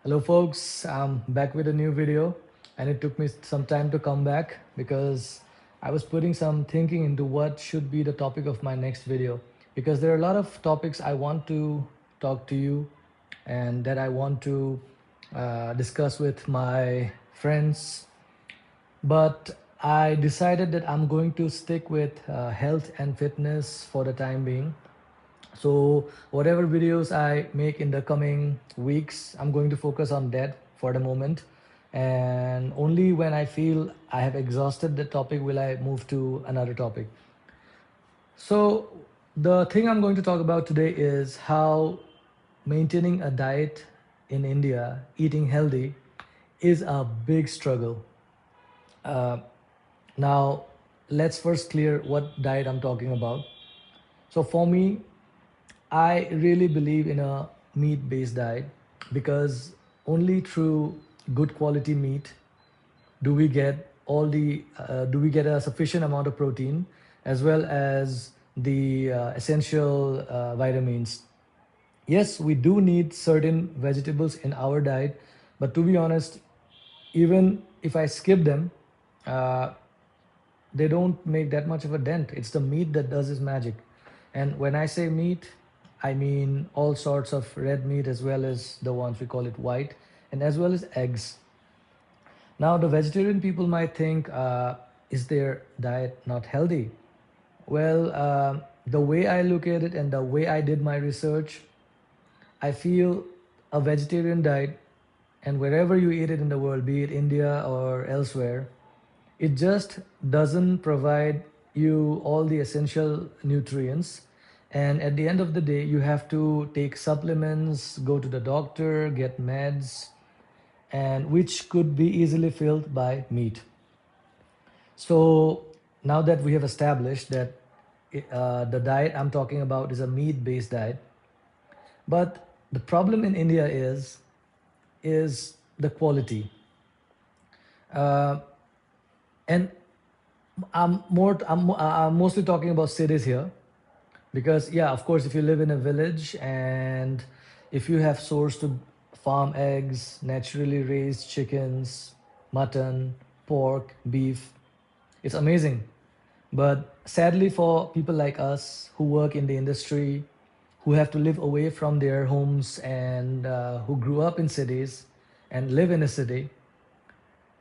Hello folks, I'm back with a new video and it took me some time to come back because I was putting some thinking into what should be the topic of my next video, because there are a lot of topics I want to talk to you and that I want to discuss with my friends, but I decided that I'm going to stick with health and fitness for the time being. So whatever videos I make in the coming weeks, I'm going to focus on that for the moment. And only when I feel I have exhausted the topic will I move to another topic. So the thing I'm going to talk about today is how maintaining a diet in India, eating healthy, is a big struggle. Uh, Now, let's first clear what diet I'm talking about. So for me, I really believe in a meat-based diet because only through good quality meat do we get a sufficient amount of protein as well as the essential vitamins. Yes, we do need certain vegetables in our diet, but to be honest, even if I skip them, uh, they don't make that much of a dent. It's the meat that does its magic. And when I say meat, I mean all sorts of red meat as well as the ones we call it white, and as well as eggs. Now, the vegetarian people might think, is their diet not healthy? Well, the way I look at it and the way I did my research, I feel a vegetarian diet, and wherever you eat it in the world, be it India or elsewhere, it just doesn't provide you all the essential nutrients. And at the end of the day, you have to take supplements, go to the doctor, get meds, and which could be easily filled by meat. So now that we have established that the diet I'm talking about is a meat-based diet, but the problem in India is the quality. Uh, and I'm mostly talking about cities here because yeah, of course, if you live in a village and if you have sourced to farm eggs, naturally raised chickens, mutton, pork, beef, it's amazing. But sadly, for people like us who work in the industry, who have to live away from their homes and who grew up in cities and live in a city,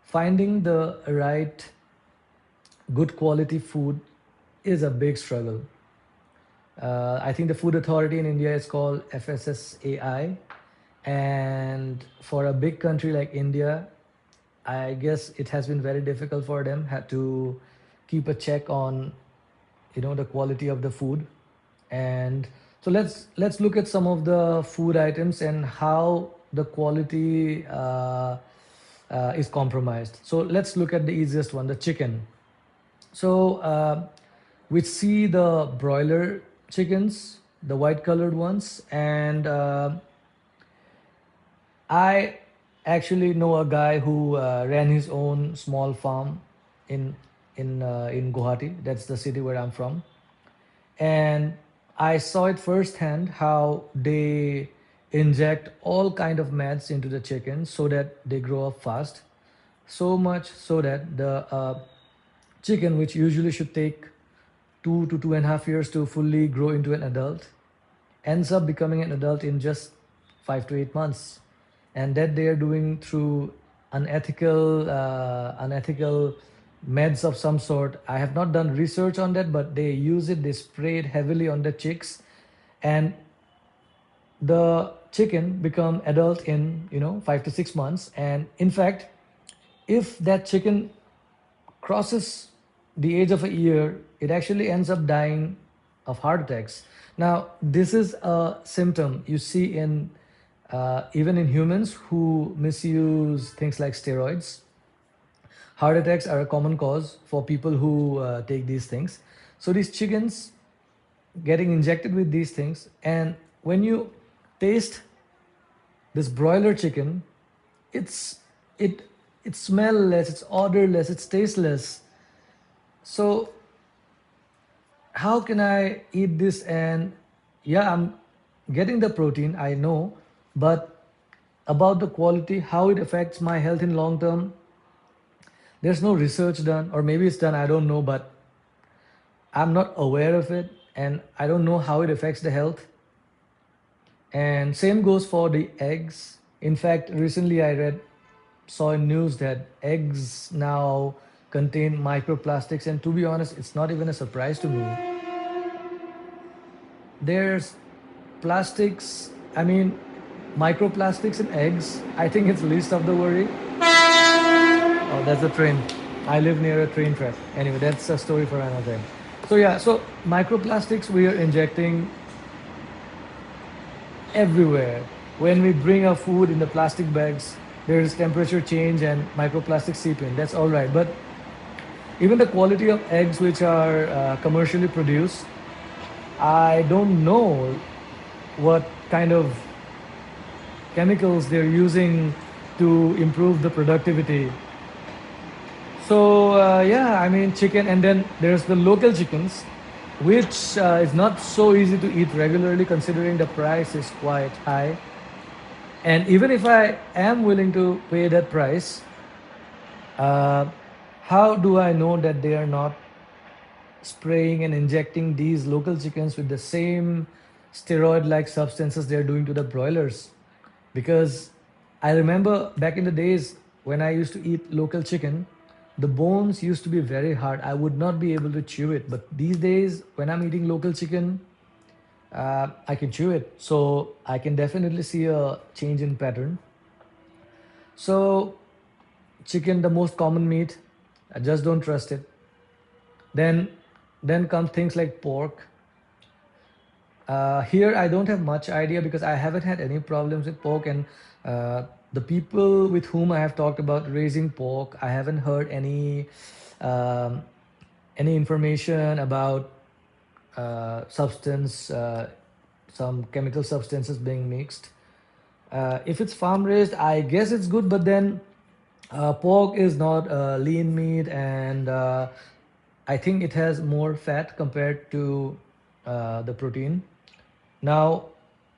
finding the right good quality food is a big struggle. I think the food authority in India is called FSSAI. And for a big country like India, I guess it has been very difficult for them had to keep a check on the quality of the food. And so let's look at some of the food items and how the quality is compromised. So let's look at the easiest one, the chicken. So we see the broiler chickens, the white colored ones, and I actually know a guy who ran his own small farm in in Guwahati. That's the city where I'm from, and I saw it firsthand how they inject all kind of meds into the chickens so that they grow up fast. So much so that the chicken, which usually should take 2 to 2.5 years to fully grow into an adult, ends up becoming an adult in just 5 to 8 months, and that they are doing through unethical meds of some sort. I have not done research on that, but they use it. They spray it heavily on the chicks, and the chicken become adult in 5 to 6 months. And in fact, if that chicken crosses the age of a year, it actually ends up dying of heart attacks. Now, this is a symptom you see in even in humans who misuse things like steroids. Heart attacks are a common cause for people who take these things. So these chickens getting injected with these things, and when you taste this broiler chicken, it's it it smellless, it's odorless, it's tasteless. So how can I eat this? And yeah, I'm getting the protein, I know, but about the quality, how it affects my health in long term, there's no research done, or maybe it's done, I don't know, but I'm not aware of it, and I don't know how it affects the health. And same goes for the eggs. In fact, recently I saw in news that eggs now contain microplastics, and to be honest, it's not even a surprise to me. There's plastics, I mean, microplastics in eggs. I think it's least of the worry. Oh, that's a train. I live near a train track. Anyway, that's a story for another time. So yeah, so microplastics we are injecting everywhere. When we bring our food in the plastic bags, there is temperature change and microplastics seep in. That's all right. But even the quality of eggs which are commercially produced, I don't know what kind of chemicals they're using to improve the productivity. So yeah, I mean chicken, and then there's the local chickens, which is not so easy to eat regularly considering the price is quite high. And even if I am willing to pay that price, uh, how do I know that they are not spraying and injecting these local chickens with the same steroid like substances they're doing to the broilers? Because I remember back in the days when I used to eat local chicken, the bones used to be very hard. I would not be able to chew it. But these days, when I'm eating local chicken, I can chew it. So I can definitely see a change in pattern. So, chicken, the most common meat, I just don't trust it. Then, then come things like pork. Here, I don't have much idea because I haven't had any problems with pork, and the people with whom I have talked about raising pork, I haven't heard um, any information about substance, some chemical substances being mixed. If it's farm raised, I guess it's good, but then pork is not lean meat, and I think it has more fat compared to the protein. Now,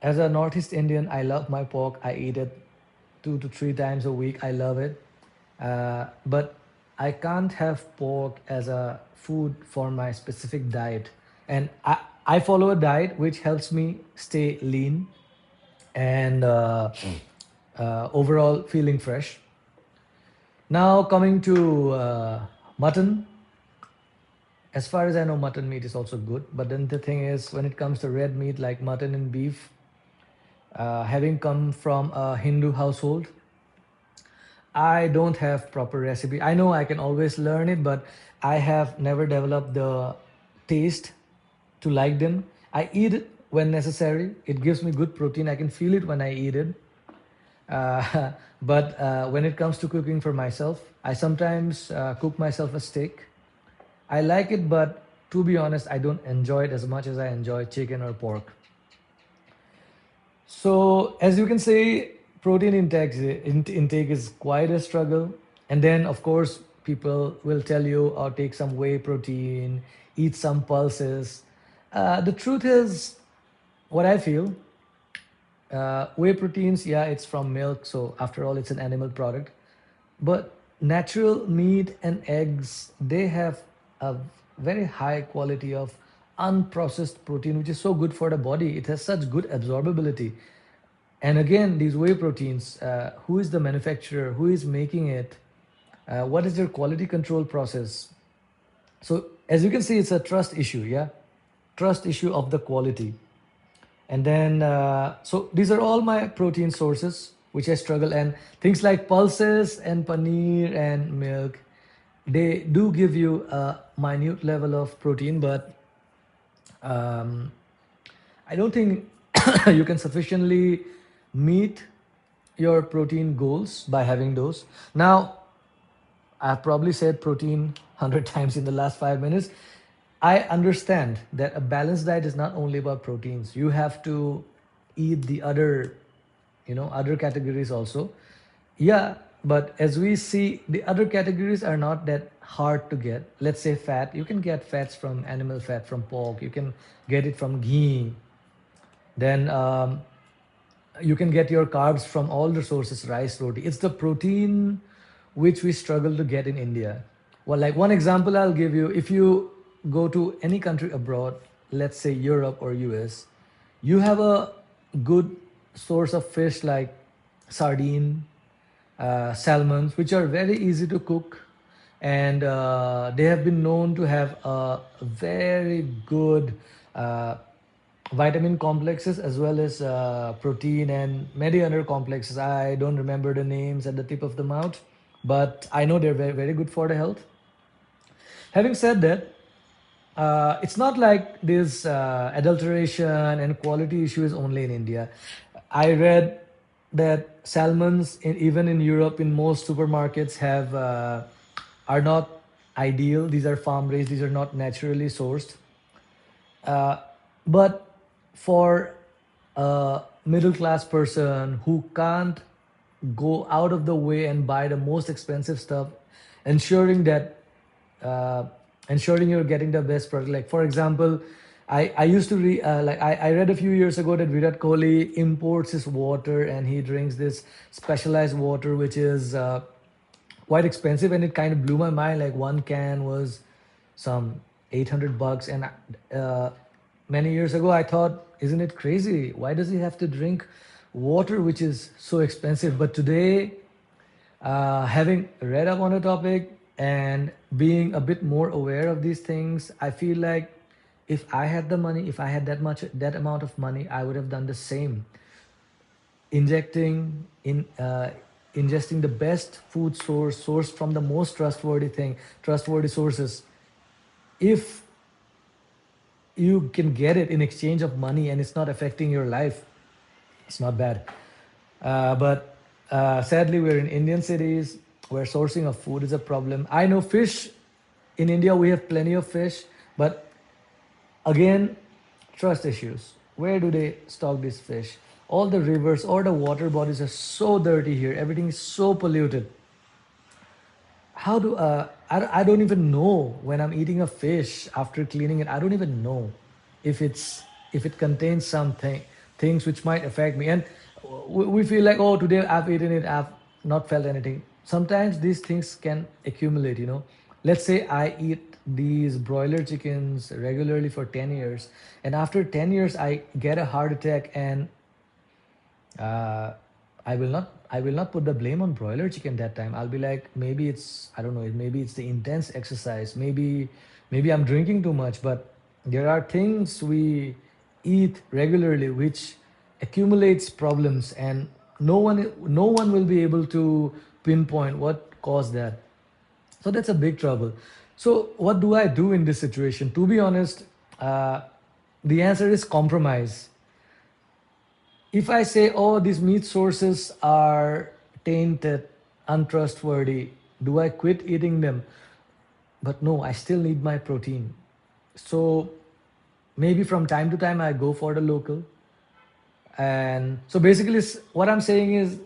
as a Northeast Indian, I love my pork. I eat it 2 to 3 times a week. I love it. But I can't have pork as a food for my specific diet. And I follow a diet which helps me stay lean and overall feeling fresh. Now, coming to mutton, as far as I know, mutton meat is also good. But then the thing is, when it comes to red meat like mutton and beef, having come from a Hindu household, I don't have proper recipe. I know I can always learn it, but I have never developed the taste to like them. I eat it when necessary. It gives me good protein. I can feel it when I eat it. But when it comes to cooking for myself, I sometimes cook myself a steak. I like it, but to be honest, I don't enjoy it as much as I enjoy chicken or pork. So, as you can say, protein intake is quite a struggle. And then, of course, people will tell you, or take some whey protein, eat some pulses. The truth is, what I feel, whey proteins, yeah, it's from milk. So, after all, it's an animal product. But natural meat and eggs, they have a very high quality of unprocessed protein, which is so good for the body. It has such good absorbability. And again, these whey proteins, who is the manufacturer? Who is making it? What is their quality control process? So, as you can see, it's a trust issue, yeah? Trust issue of the quality. And then, so these are all my protein sources, which I struggle. And things like pulses and paneer and milk, they do give you a minute level of protein, but um, I don't think you can sufficiently meet your protein goals by having those. Now, I've probably said protein 100 times in the last 5 minutes. I understand that a balanced diet is not only about proteins. You have to eat the other categories also. Yeah, but as we see, the other categories are not that hard to get. Let's say fat. You can get fats from animal fat, from pork. You can get it from ghee. Then You can get your carbs from all the sources, rice, roti. It's the protein which we struggle to get in India. Well, like one example I'll give you, if you go to any country abroad, let's say Europe or US, you have a good source of fish like sardine, salmons, which are very easy to cook, and they have been known to have a very good uh, vitamin complexes as well as protein and many other complexes. I don't remember the names at the tip of the mouth, but I know they're very, very good for the health. Having said that, it's not like this adulteration and quality issue is only in India. I read that salmons, even in Europe, in most supermarkets, have are not ideal. These are farm raised. These are not naturally sourced. Uh, but for a middle class person who can't go out of the way and buy the most expensive stuff, ensuring that uh, ensuring you're getting the best product. Like for example, I used to I read a few years ago that Virat Kohli imports his water and he drinks this specialized water which is quite expensive, and it kind of blew my mind. Like one can was some $800, and uh, many years ago I thought, isn't it crazy? Why does he have to drink water which is so expensive? But today, having read up on the topic and being a bit more aware of these things, I feel like if I had the money, if I had that amount of money, I would have done the same, injecting in ingesting the best food source sourced from the most trustworthy sources. If you can get it in exchange of money and it's not affecting your life, it's not bad. But sadly, we're in Indian cities where sourcing of food is a problem. I know fish in India, we have plenty of fish, but again, trust issues. Where do they stock this fish? All the rivers or the water bodies are so dirty here. Everything is so polluted. How do I don't even know when I'm eating a fish after cleaning it. I don't even know if it contains something things which might affect me. And we feel like, oh, today I've eaten it, I've not felt anything. Sometimes these things can accumulate. Let's say I eat these broiler chickens regularly for 10 years, and after 10 years I get a heart attack, and uh, I will not put the blame on broiler chicken that time. I'll be like, maybe it's, I don't know, maybe it's the intense exercise, maybe I'm drinking too much. But there are things we eat regularly which accumulates problems, and no one will be able to pinpoint what caused that. So that's a big trouble. So what do I do in this situation? To be honest, uh, the answer is compromise. If I say, oh, these meat sources are tainted, untrustworthy, do I quit eating them? But no, I still need my protein. So maybe from time to time I go for the local. And so basically, what I'm saying is,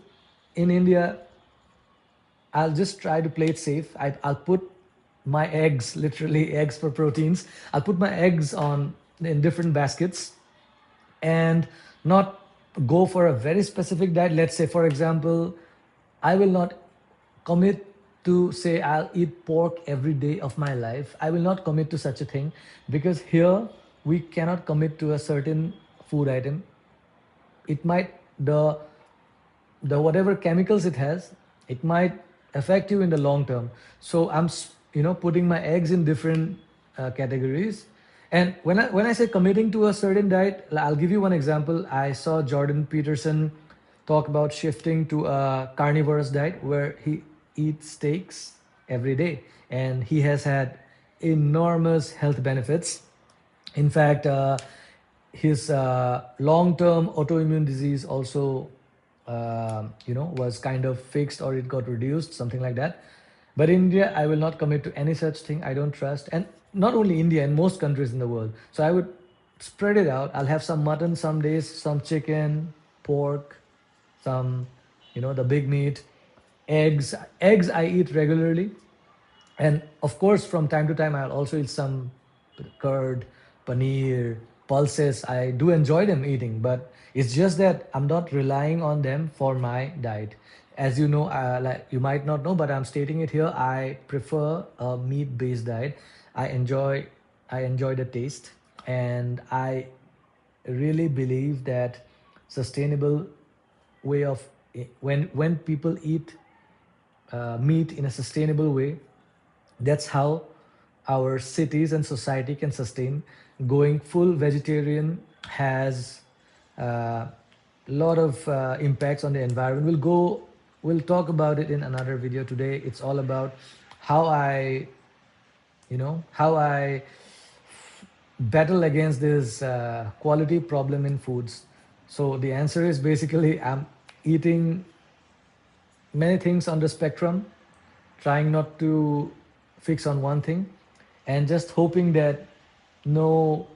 in India, I'll just try to play it safe. I'll put my eggs, literally eggs for proteins. I'll put my eggs on in different baskets and not go for a very specific diet. Let's say, for example, I will not commit to say I'll eat pork every day of my life. I will not commit to such a thing, because here we cannot commit to a certain food item. It might the whatever chemicals it has, it might affect you in the long term. So I'm putting my eggs in different categories. And when I say committing to a certain diet, I'll give you one example. I saw Jordan Peterson talk about shifting to a carnivorous diet where he eats steaks every day, and he has had enormous health benefits. In fact, his long-term autoimmune disease also, was kind of fixed, or it got reduced, something like that. But India, I will not commit to any such thing. I don't trust, and not only India, in most countries in the world. So I would spread it out. I'll have some mutton some days, some chicken, pork, some, the big meat, eggs. Eggs I eat regularly, and of course, from time to time, I'll also eat some curd, paneer, pulses. I do enjoy them eating, but it's just that I'm not relying on them for my diet. As you know, like you might not know, but I'm stating it here. I prefer a meat-based diet. I enjoy, I enjoy the taste, and I really believe that sustainable way of when people eat meat in a sustainable way, that's how our cities and society can sustain. Going full vegetarian has a lot of impacts on the environment. We'll talk about it in another video. Today it's all about how I, how I battle against this quality problem in foods. So the answer is basically I'm eating many things on the spectrum, trying not to fix on one thing, and just hoping that no,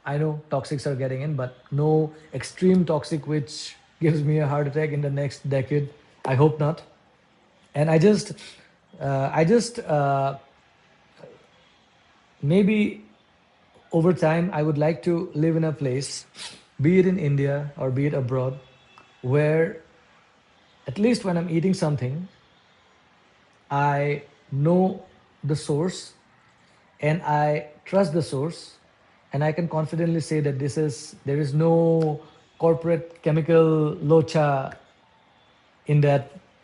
I know toxics are getting in, but no extreme toxic which gives me a heart attack in the next decade. I hope not. And I just maybe over time I would like to live in a place, be it in India or be it abroad, where at least when I'm eating something, I know the source and I trust the source, and I can confidently say that there is no corporate chemical locha in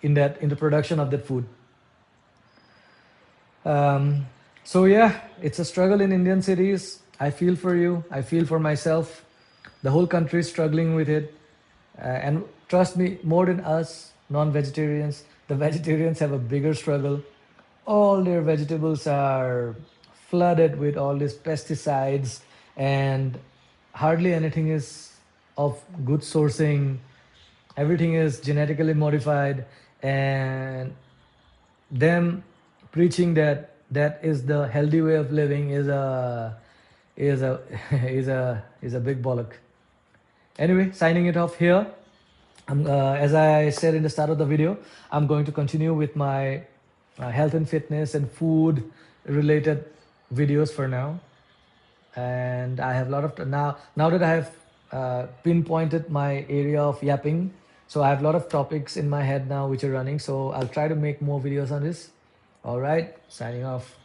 in the production of that food. Um, so yeah, it's a struggle in Indian cities. I feel for you. I feel for myself. The whole country is struggling with it, and trust me, more than us non-vegetarians, the vegetarians have a bigger struggle. All their vegetables are flooded with all these pesticides, and hardly anything is of good sourcing. Everything is genetically modified, and them preaching that that is the healthy way of living is a is a big bollock. Anyway, signing it off here. As I said in the start of the video, I'm going to continue with my health and fitness and food related videos for now. And I have a lot of now that I have pinpointed my area of yapping, so I have a lot of topics in my head now which are running. So I'll try to make more videos on this. All right, signing off.